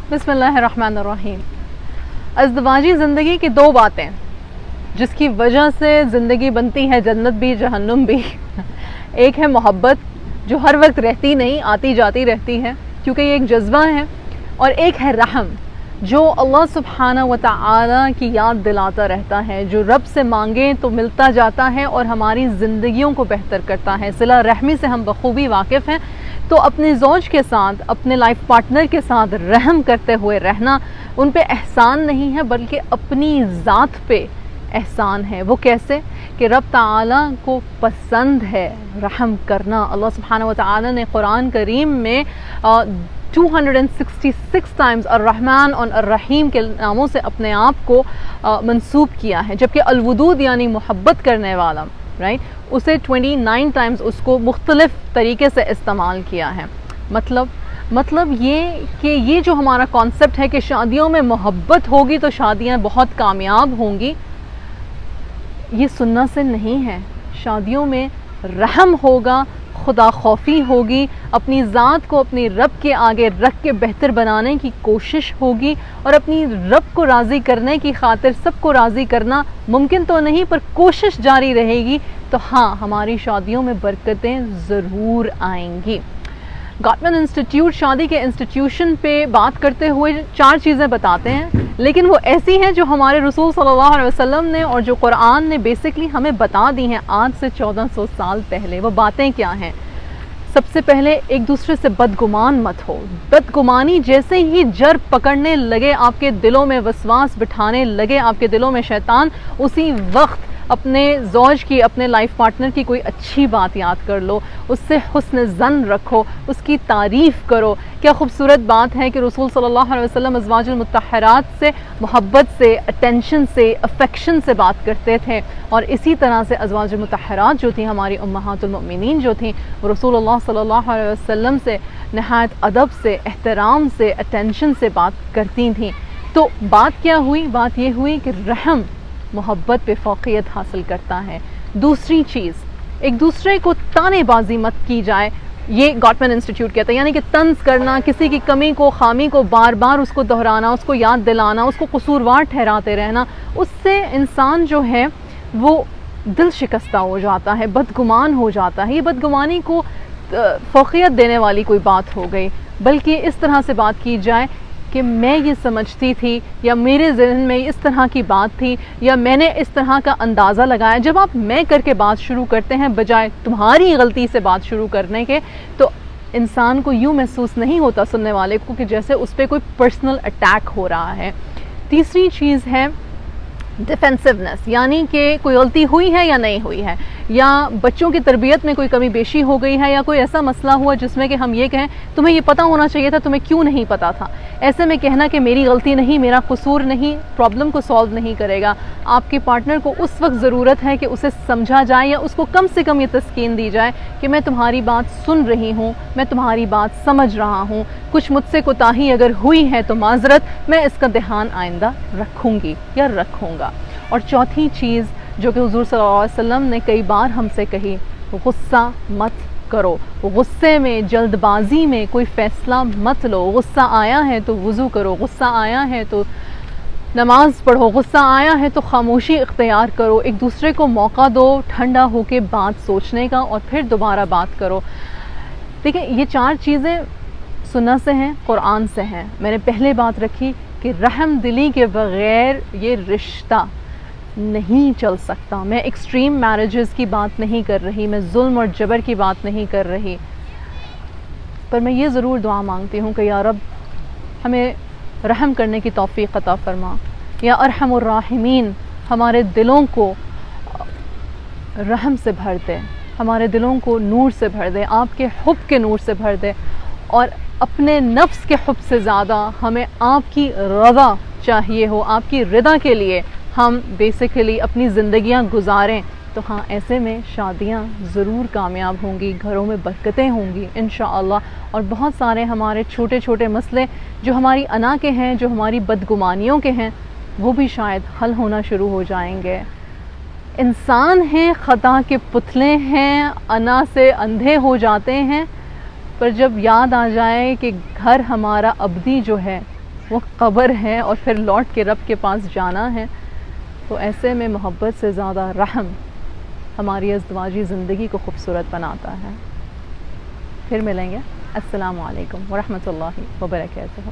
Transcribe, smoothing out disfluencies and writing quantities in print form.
بسم اللہ الرحمن الرحیم۔ ازدواجی زندگی کی دو باتیں جس کی وجہ سے زندگی بنتی ہے جنت بھی جہنم بھی، ایک ہے محبت جو ہر وقت رہتی نہیں، آتی جاتی رہتی ہے کیونکہ یہ ایک جذبہ ہے، اور ایک ہے رحم جو اللہ سبحانہ و تعالی کی یاد دلاتا رہتا ہے، جو رب سے مانگیں تو ملتا جاتا ہے اور ہماری زندگیوں کو بہتر کرتا ہے۔ صلہ رحمی سے ہم بخوبی واقف ہیں، تو اپنے زوج کے ساتھ، اپنے لائف پارٹنر کے ساتھ رحم کرتے ہوئے رہنا ان پہ احسان نہیں ہے بلکہ اپنی ذات پہ احسان ہے۔ وہ کیسے کہ رب تعالیٰ کو پسند ہے رحم کرنا۔ اللہ سبحانہ و تعالیٰ نے قرآن کریم میں 266 ٹائمز الرحمن اور الرحیم کے ناموں سے اپنے آپ کو منسوب کیا ہے، جبکہ الودود یعنی محبت کرنے والا اسے 29 ٹائمز اس کو مختلف طریقے سے استعمال کیا ہے۔ مطلب یہ کہ یہ جو ہمارا کانسیپٹ ہے کہ شادیوں میں محبت ہوگی تو شادیاں بہت کامیاب ہوں گی، یہ سننا سے نہیں ہے۔ شادیوں میں رحم ہوگا، خدا خوفی ہوگی، اپنی ذات کو اپنی رب کے آگے رکھ کے بہتر بنانے کی کوشش ہوگی، اور اپنی رب کو راضی کرنے کی خاطر سب کو راضی کرنا ممکن تو نہیں پر کوشش جاری رہے گی، تو ہاں ہماری شادیوں میں برکتیں ضرور آئیں گی۔ گاٹمن انسٹیٹیوٹ شادی کے انسٹیٹیوشن پہ بات کرتے ہوئے 4 چیزیں بتاتے ہیں، لیکن وہ ایسی ہیں جو ہمارے رسول صلی اللہ علیہ وسلم نے اور جو قرآن نے بیسکلی ہمیں بتا دی ہیں آج سے 1400 سال پہلے۔ وہ باتیں کیا ہیں؟ سب سے پہلے ایک دوسرے سے بدگمان مت ہو۔ بدگمانی جیسے ہی جر پکڑنے لگے، آپ کے دلوں میں وسواس بٹھانے لگے، آپ کے دلوں میں شیطان، اسی وقت اپنے زوج کی، اپنے لائف پارٹنر کی کوئی اچھی بات یاد کر لو، اس سے حسن ظن رکھو، اس کی تعریف کرو۔ کیا خوبصورت بات ہے کہ رسول صلی اللہ علیہ وسلم ازواج المطہرات سے محبت سے، اٹینشن سے، افیکشن سے بات کرتے تھے، اور اسی طرح سے ازواج المطہرات جو تھیں، ہماری امہات المؤمنین جو تھیں، وہ رسول اللہ صلی اللہ علیہ وسلم سے نہایت ادب سے، احترام سے، اٹینشن سے بات کرتی تھیں۔ تو بات کیا ہوئی؟ بات یہ ہوئی کہ رحم محبت پہ فوقیت حاصل کرتا ہے۔ دوسری چیز، ایک دوسرے کو تانے بازی مت کی جائے، یہ گاٹمن انسٹیٹیوٹ کہتا ہے، یعنی کہ طنز کرنا، کسی کی کمی کو، خامی کو بار بار اس کو دہرانا، اس کو یاد دلانا، اس کو قصوروار ٹھہراتے رہنا، اس سے انسان جو ہے وہ دل شکستہ ہو جاتا ہے، بدگمان ہو جاتا ہے۔ یہ بدگمانی کو فوقیت دینے والی کوئی بات ہو گئی، بلکہ اس طرح سے بات کی جائے کہ میں یہ سمجھتی تھی، یا میرے ذہن میں اس طرح کی بات تھی، یا میں نے اس طرح کا اندازہ لگایا۔ جب آپ میں کر کے بات شروع کرتے ہیں بجائے تمہاری غلطی سے بات شروع کرنے کے، تو انسان کو یوں محسوس نہیں ہوتا سننے والے کو کہ جیسے اس پہ کوئی پرسنل اٹیک ہو رہا ہے۔ تیسری چیز ہے ڈیفینسونیس، یعنی کہ کوئی غلطی ہوئی ہے یا نہیں ہوئی ہے، یا بچوں کی تربیت میں کوئی کمی بیشی ہو گئی ہے، یا کوئی ایسا مسئلہ ہوا جس میں کہ ہم یہ کہیں تمہیں یہ پتہ ہونا چاہیے تھا، تمہیں کیوں نہیں پتہ تھا۔ ایسے میں کہنا کہ میری غلطی نہیں، میرا قصور نہیں، پرابلم کو سالو نہیں کرے گا۔ آپ کے پارٹنر کو اس وقت ضرورت ہے کہ اسے سمجھا جائے، یا اس کو کم سے کم یہ تسکین دی جائے کہ میں تمہاری بات سن رہی ہوں، میں تمہاری بات سمجھ رہا ہوں، کچھ مجھ سے کوتاہی اگر ہوئی ہے تو معذرت، میں اس کا دھیان آئندہ رکھوں گی یا رکھوں گا۔ اور چوتھی چیز جو کہ حضور صلی اللہ علیہ وسلم نے کئی بار ہم سے کہی، غصہ مت کرو، غصے میں، جلد بازی میں کوئی فیصلہ مت لو۔ غصہ آیا ہے تو وضو کرو، غصہ آیا ہے تو نماز پڑھو، غصہ آیا ہے تو خاموشی اختیار کرو، ایک دوسرے کو موقع دو ٹھنڈا ہو کے بات سوچنے کا، اور پھر دوبارہ بات کرو۔ دیکھیں یہ 4 چیزیں سنت سے ہیں، قرآن سے ہیں۔ میں نے پہلے بات رکھی کہ رحم دلی کے بغیر یہ رشتہ نہیں چل سکتا۔ میں ایکسٹریم میرجز کی بات نہیں کر رہی، میں ظلم اور جبر کی بات نہیں کر رہی، پر میں یہ ضرور دعا مانگتی ہوں کہ یا رب ہمیں رحم کرنے کی توفیق عطا فرما، یا ارحم الراحمین ہمارے دلوں کو رحم سے بھر دے، ہمارے دلوں کو نور سے بھر دے، آپ کے حب کے نور سے بھر دے، اور اپنے نفس کے حب سے زیادہ ہمیں آپ کی رضا چاہیے ہو، آپ کی رضا کے لیے ہم بیسیکلی اپنی زندگیاں گزاریں۔ تو ہاں ایسے میں شادیاں ضرور کامیاب ہوں گی، گھروں میں برکتیں ہوں گی انشاءاللہ، اور بہت سارے ہمارے چھوٹے چھوٹے مسئلے جو ہماری انا کے ہیں، جو ہماری بدگمانیوں کے ہیں، وہ بھی شاید حل ہونا شروع ہو جائیں گے۔ انسان ہیں، خطا کے پتلے ہیں، انا سے اندھے ہو جاتے ہیں، پر جب یاد آ جائے کہ گھر ہمارا ابدی جو ہے وہ قبر ہے اور پھر لوٹ کے رب کے پاس جانا ہے. تو ایسے میں محبت سے زیادہ رحم ہماری ازدواجی زندگی کو خوبصورت بناتا ہے. پھر ملیں گے. السلام علیکم ورحمۃ اللہ وبرکاتہ.